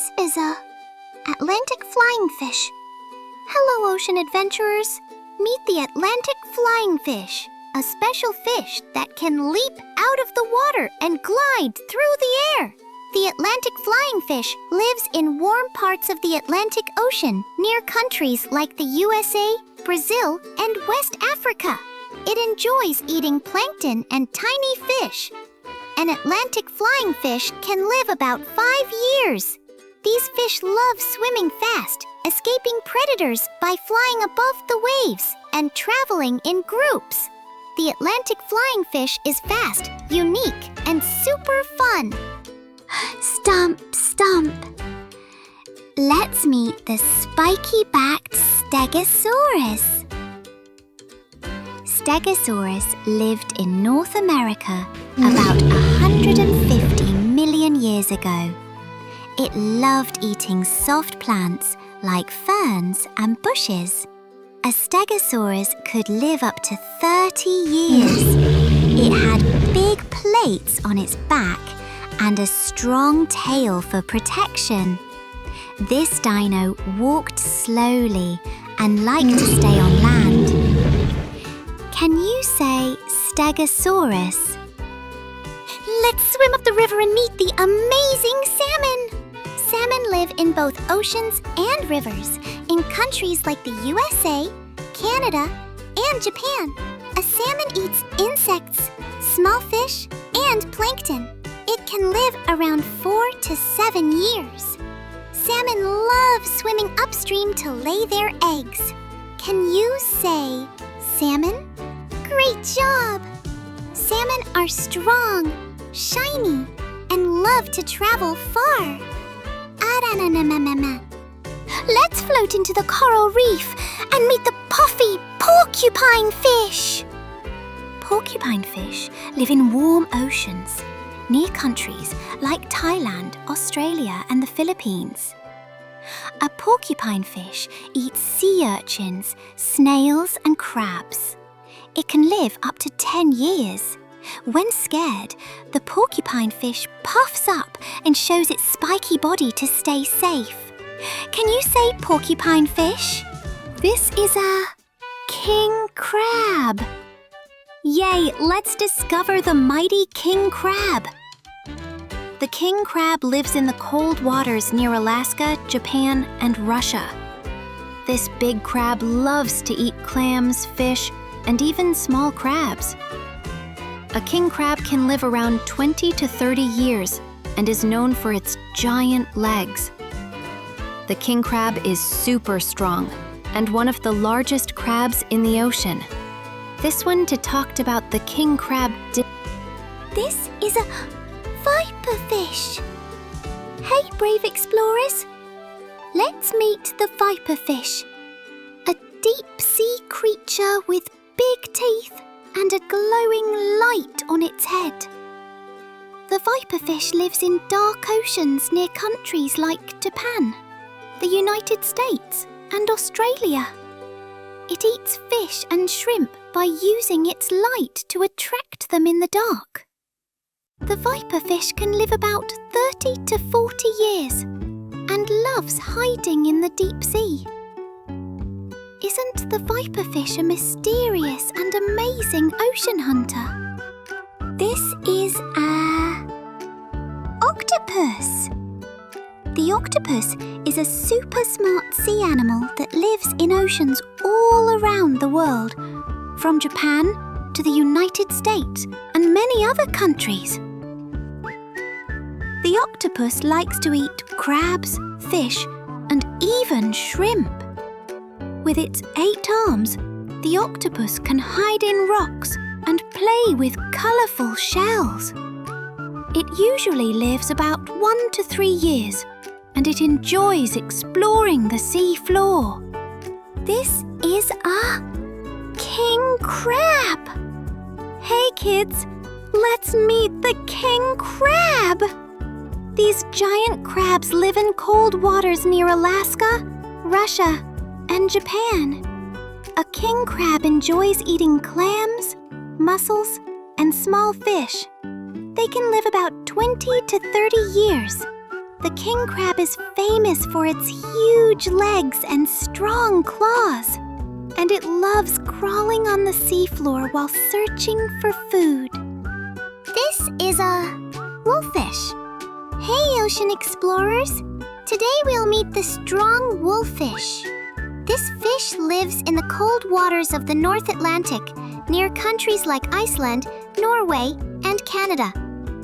This is a Atlantic flying fish. Hello, ocean adventurers. Meet the Atlantic flying fish, a special fish that can leap out of the water and glide through the air. The Atlantic flying fish lives in warm parts of the Atlantic Ocean near countries like the USA, Brazil, and West Africa. It enjoys eating plankton and tiny fish. An Atlantic flying fish can live about 5 years. These fish love swimming fast, escaping predators by flying above the waves and traveling in groups. The Atlantic flying fish is fast, unique, and super fun. Stump, stump. Let's meet the spiky-backed Stegosaurus. Stegosaurus lived in North America about 150 million years ago. It loved eating soft plants like ferns and bushes. A Stegosaurus could live up to 30 years. It had big plates on its back and a strong tail for protection. This dino walked slowly and liked to stay on land. Can you say Stegosaurus? Let's swim up the river and meet the amazing salmon! Salmon live in both oceans and rivers in countries like the USA, Canada, and Japan. A salmon eats insects, small fish, and plankton. It can live around 4 to 7 years. Salmon love swimming upstream to lay their eggs. Can you say salmon? Great job! Salmon are strong, shiny, and love to travel far. Let's float into the coral reef and meet the puffy porcupine fish. Porcupine fish live in warm oceans near countries like Thailand, Australia, and the Philippines. A porcupine fish eats sea urchins, snails, and crabs. It can live up to 10 years. When scared, the porcupine fish puffs up and shows its spiky body to stay safe. Can you say porcupine fish? This is a king crab. Yay, let's discover the mighty king crab. The king crab lives in the cold waters near Alaska, Japan, and Russia. This big crab loves to eat clams, fish, and even small crabs. A king crab can live around 20 to 30 years and is known for its giant legs. The king crab is super strong and one of the largest crabs in the ocean. This one talked about the king crab. This is a viper fish. Hey, brave explorers. Let's meet the viper fish, a deep-sea creature with big teeth and a glowing light on its head. The viperfish lives in dark oceans near countries like Japan, the United States, and Australia. It eats fish and shrimp by using its light to attract them in the dark. The viperfish can live about 30 to 40 years and loves hiding in the deep sea. Isn't the viperfish a mysterious and amazing ocean hunter? This is a octopus. The octopus is a super smart sea animal that lives in oceans all around the world, from Japan to the United States and many other countries. The octopus likes to eat crabs, fish, and even shrimp. With its 8 arms, the octopus can hide in rocks and play with colourful shells. It usually lives about 1 to 3 years, and it enjoys exploring the sea floor. This is a king crab. Hey kids, let's meet the king crab. These giant crabs live in cold waters near Alaska, Russia, and Japan. A king crab enjoys eating clams, mussels, and small fish. They can live about 20 to 30 years. The king crab is famous for its huge legs and strong claws, and it loves crawling on the seafloor while searching for food. This is a wolfish. Hey, ocean explorers! Today we'll meet the strong wolfish. This fish lives in the cold waters of the North Atlantic, near countries like Iceland, Norway, and Canada.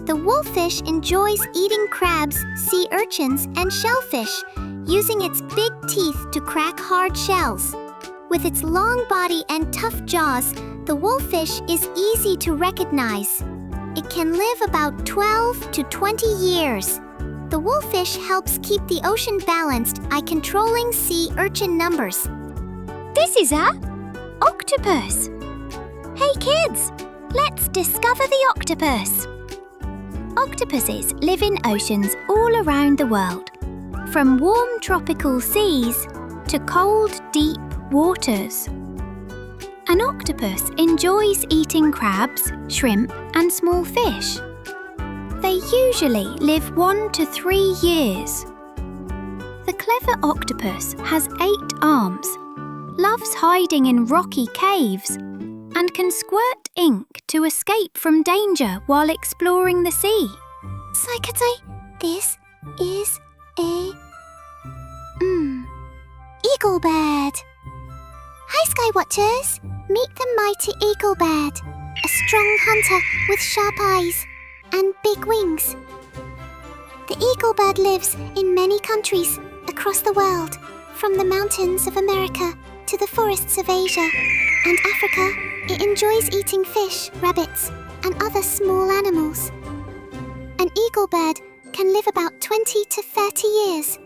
The wolfish enjoys eating crabs, sea urchins, and shellfish, using its big teeth to crack hard shells. With its long body and tough jaws, the wolfish is easy to recognize. It can live about 12 to 20 years. The wolfish helps keep the ocean balanced by controlling sea urchin numbers. This is a octopus. Hey kids, let's discover the octopus. Octopuses live in oceans all around the world, from warm tropical seas to cold, deep waters. An octopus enjoys eating crabs, shrimp, and small fish. They usually live 1 to 3 years. The clever octopus has 8 arms, loves hiding in rocky caves, and can squirt ink to escape from danger while exploring the sea. This is a eagle bird. Hi, Skywatchers! Meet the mighty eagle bird, a strong hunter with sharp eyes and big wings. The eagle bird lives in many countries across the world, from the mountains of America to the forests of Asia and Africa. It enjoys eating fish, rabbits, and other small animals. An eagle bird can live about 20 to 30 years.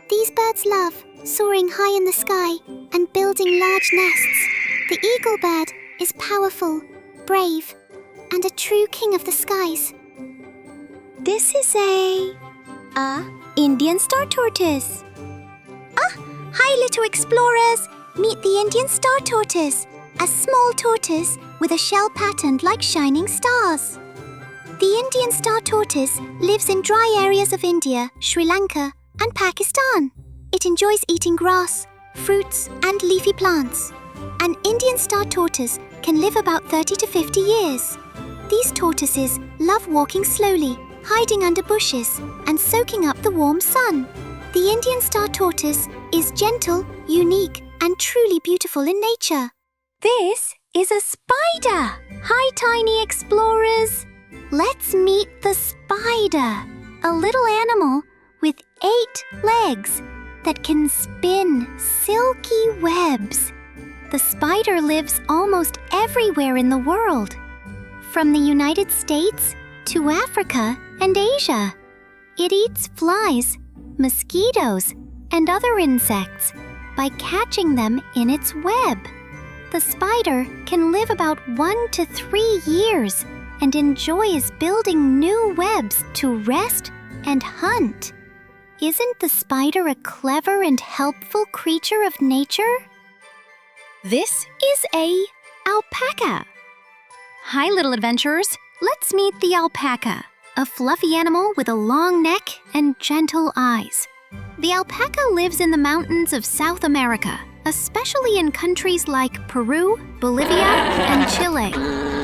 These birds love soaring high in the sky and building large nests. The eagle bird is powerful, brave, and a true king of the skies. This is a Indian star tortoise. Hi little explorers! Meet the Indian star tortoise, a small tortoise with a shell patterned like shining stars. The Indian star tortoise lives in dry areas of India, Sri Lanka, and Pakistan. It enjoys eating grass, fruits, and leafy plants. An Indian star tortoise can live about 30 to 50 years. These tortoises love walking slowly, hiding under bushes, and soaking up the warm sun. The Indian star tortoise is gentle, unique, and truly beautiful in nature. This is a spider. Hi, tiny explorers. Let's meet the spider, a little animal with 8 legs that can spin silky webs. The spider lives almost everywhere in the world, from the United States to Africa and Asia. It eats flies, mosquitoes, and other insects by catching them in its web. The spider can live about 1 to 3 years and enjoys building new webs to rest and hunt. Isn't the spider a clever and helpful creature of nature? This is a alpaca. Hi, little adventurers. Let's meet the alpaca, a fluffy animal with a long neck and gentle eyes. The alpaca lives in the mountains of South America, especially in countries like Peru, Bolivia, and Chile.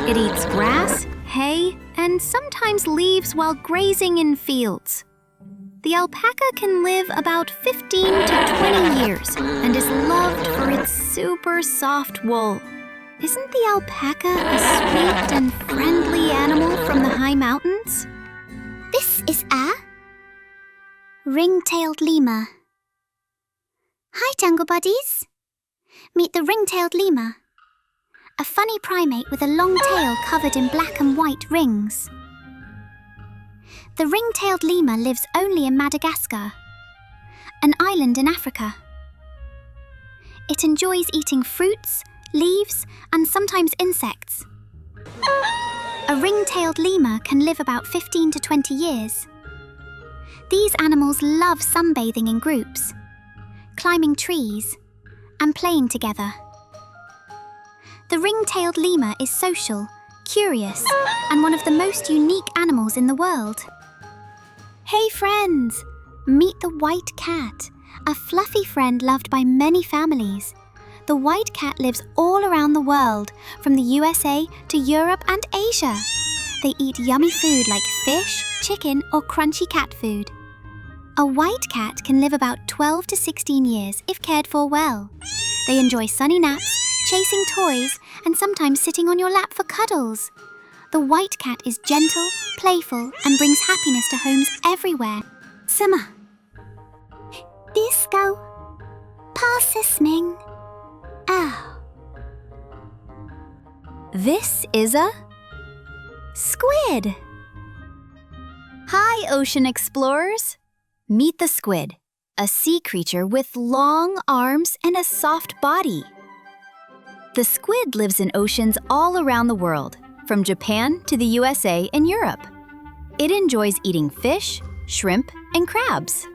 It eats grass, hay, and sometimes leaves while grazing in fields. The alpaca can live about 15 to 20 years and is loved for its super soft wool. Isn't the alpaca a sweet and friendly animal from the high mountains? This is a ring-tailed lemur. Hi, Jungle Buddies! Meet the ring-tailed lemur, a funny primate with a long tail covered in black and white rings. The ring-tailed lemur lives only in Madagascar, an island in Africa. It enjoys eating fruits, leaves, and sometimes insects. A ring-tailed lemur can live about 15 to 20 years. These animals love sunbathing in groups, climbing trees, and playing together. The ring-tailed lemur is social, curious, and one of the most unique animals in the world. Hey friends! Meet the white cat, a fluffy friend loved by many families. The white cat lives all around the world, from the USA to Europe and Asia. They eat yummy food like fish, chicken, or crunchy cat food. A white cat can live about 12 to 16 years if cared for well. They enjoy sunny naps, chasing toys, and sometimes sitting on your lap for cuddles. The white cat is gentle, playful, and brings happiness to homes everywhere. Summer. Disco. Passisming. Oh. This is a squid. Hi, ocean explorers. Meet the squid, a sea creature with long arms and a soft body. The squid lives in oceans all around the world, from Japan to the USA and Europe. It enjoys eating fish, shrimp, and crabs.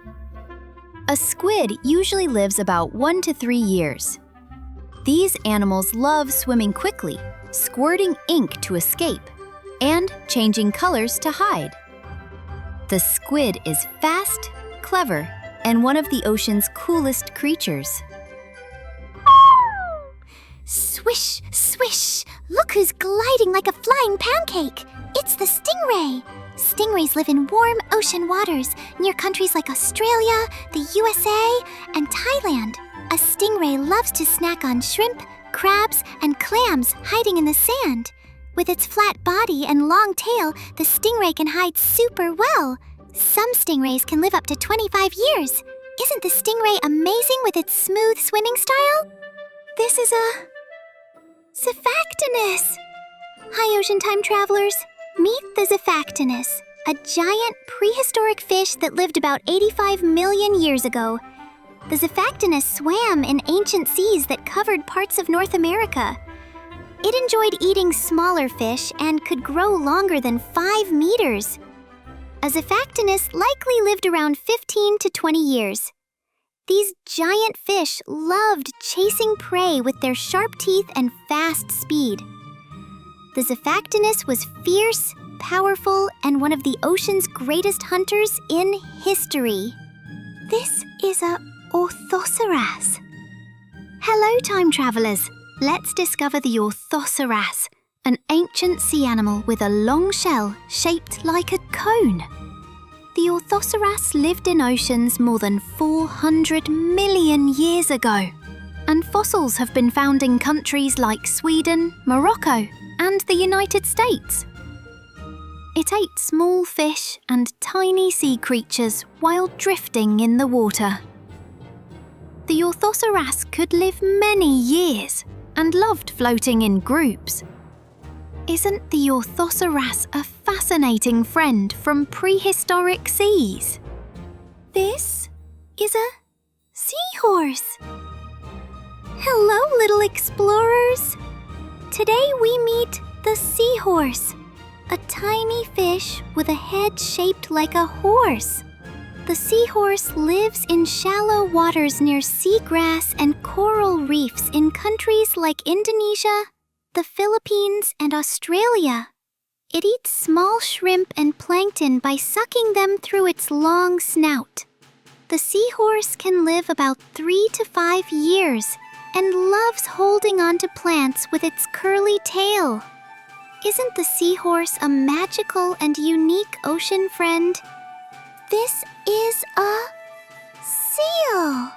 A squid usually lives about 1 to 3 years. These animals love swimming quickly, squirting ink to escape, and changing colors to hide. The squid is fast, clever, and one of the ocean's coolest creatures. Swish, swish! Look who's gliding like a flying pancake! It's the stingray! Stingrays live in warm ocean waters near countries like Australia, the USA, and Thailand. A stingray loves to snack on shrimp, crabs, and clams hiding in the sand. With its flat body and long tail, the stingray can hide super well. Some stingrays can live up to 25 years. Isn't the stingray amazing with its smooth swimming style? This is a Xiphactinus. Hi, ocean time travelers. Meet the Xiphactinus, a giant prehistoric fish that lived about 85 million years ago. The Xiphactinus swam in ancient seas that covered parts of North America. It enjoyed eating smaller fish and could grow longer than 5 meters. A Xiphactinus likely lived around 15 to 20 years. These giant fish loved chasing prey with their sharp teeth and fast speed. The Xiphactinus was fierce, powerful, and one of the ocean's greatest hunters in history. This is a Orthoceras. Hello, time travelers. Let's discover the Orthoceras, an ancient sea animal with a long shell shaped like a cone. The Orthoceras lived in oceans more than 400 million years ago, and fossils have been found in countries like Sweden, Morocco, and the United States. It ate small fish and tiny sea creatures while drifting in the water. The Orthoceras could live many years and loved floating in groups. Isn't the Orthoceras a fascinating friend from prehistoric seas? This is a seahorse. Hello, little explorers. Today we meet the seahorse, a tiny fish with a head shaped like a horse. The seahorse lives in shallow waters near seagrass and coral reefs in countries like Indonesia, the Philippines, and Australia. It eats small shrimp and plankton by sucking them through its long snout. The seahorse can live about 3 to 5 years and loves holding onto plants with its curly tail. Isn't the seahorse a magical and unique ocean friend? This is a seal.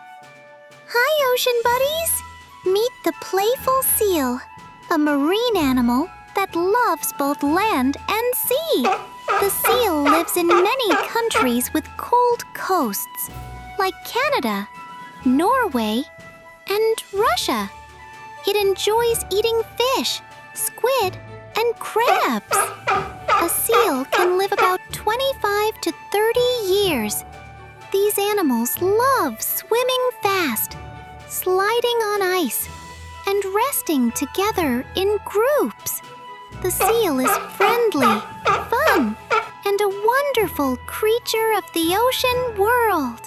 Hi, ocean buddies. Meet the playful seal, a marine animal that loves both land and sea. The seal lives in many countries with cold coasts, like Canada, Norway, and Russia. It enjoys eating fish, squid, and crabs. A seal can live about 25 to 30 years. These animals love swimming fast, sliding on ice, and resting together in groups. The seal is friendly, fun, and a wonderful creature of the ocean world.